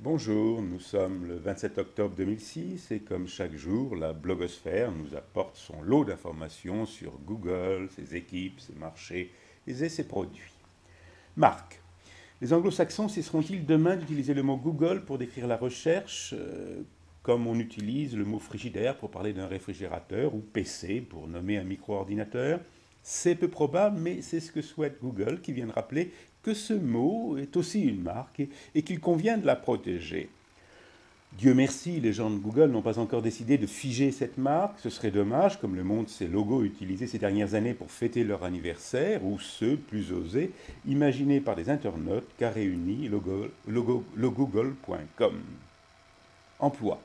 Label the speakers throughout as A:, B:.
A: Bonjour, nous sommes le 27 octobre 2006 et comme chaque jour, la blogosphère nous apporte son lot d'informations sur Google, ses équipes, ses marchés et ses produits. Marc, les anglo-saxons cesseront-ils demain d'utiliser le mot Google pour décrire la recherche, comme on utilise le mot frigidaire pour parler d'un réfrigérateur ou PC pour nommer un micro-ordinateur? C'est peu probable, mais c'est ce que souhaite Google, qui vient de rappeler que ce mot est aussi une marque et qu'il convient de la protéger. Dieu merci, les gens de Google n'ont pas encore décidé de figer cette marque. Ce serait dommage, comme le montrent ces logos utilisés ces dernières années pour fêter leur anniversaire, ou ceux, plus osés, imaginés par des internautes qu'a réuni logoogle.com. Emploi.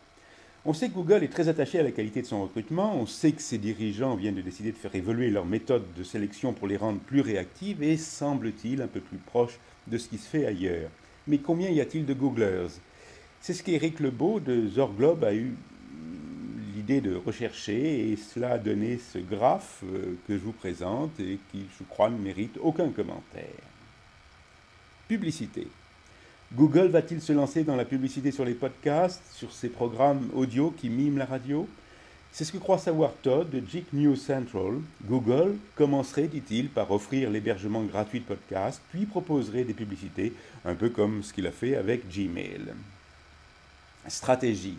A: On sait que Google est très attaché à la qualité de son recrutement, on sait que ses dirigeants viennent de décider de faire évoluer leurs méthodes de sélection pour les rendre plus réactives et, semble-t-il, un peu plus proches de ce qui se fait ailleurs. Mais combien y a-t-il de Googlers? C'est ce qu'Éric Lebeau de Zorglobe a eu l'idée de rechercher et cela a donné ce graphe que je vous présente et qui, je crois, ne mérite aucun commentaire. Publicité. Google va-t-il se lancer dans la publicité sur les podcasts, sur ces programmes audio qui miment la radio? C'est ce que croit savoir Todd de Geek News Central. Google commencerait, dit-il, par offrir l'hébergement gratuit de podcasts, puis proposerait des publicités, un peu comme ce qu'il a fait avec Gmail. Stratégie.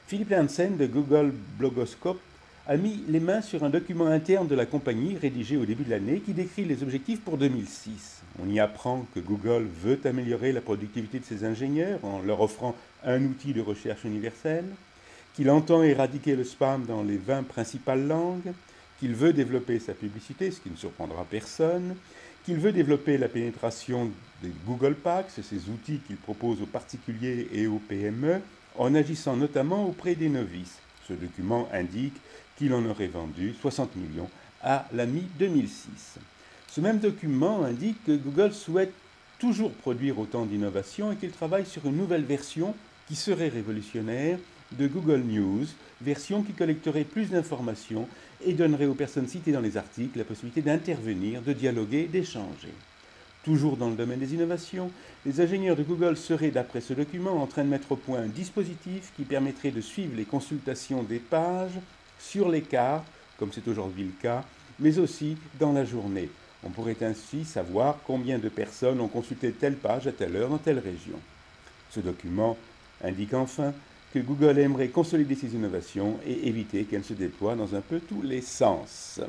A: Philippe Hansen de Google Blogoscope a mis les mains sur un document interne de la compagnie rédigé au début de l'année qui décrit les objectifs pour 2006. On y apprend que Google veut améliorer la productivité de ses ingénieurs en leur offrant un outil de recherche universel, qu'il entend éradiquer le spam dans les 20 principales langues, qu'il veut développer sa publicité, ce qui ne surprendra personne, qu'il veut développer la pénétration des Google Packs, ces outils qu'il propose aux particuliers et aux PME, en agissant notamment auprès des novices. Ce document indique qu'il en aurait vendu 60 millions à la mi-2006. Ce même document indique que Google souhaite toujours produire autant d'innovations et qu'il travaille sur une nouvelle version qui serait révolutionnaire de Google News, version qui collecterait plus d'informations et donnerait aux personnes citées dans les articles la possibilité d'intervenir, de dialoguer, d'échanger. Toujours dans le domaine des innovations, les ingénieurs de Google seraient, d'après ce document, en train de mettre au point un dispositif qui permettrait de suivre les consultations des pages sur les cartes, comme c'est aujourd'hui le cas, mais aussi dans la journée. On pourrait ainsi savoir combien de personnes ont consulté telle page à telle heure dans telle région. Ce document indique enfin que Google aimerait consolider ses innovations et éviter qu'elles se déploient dans un peu tous les sens.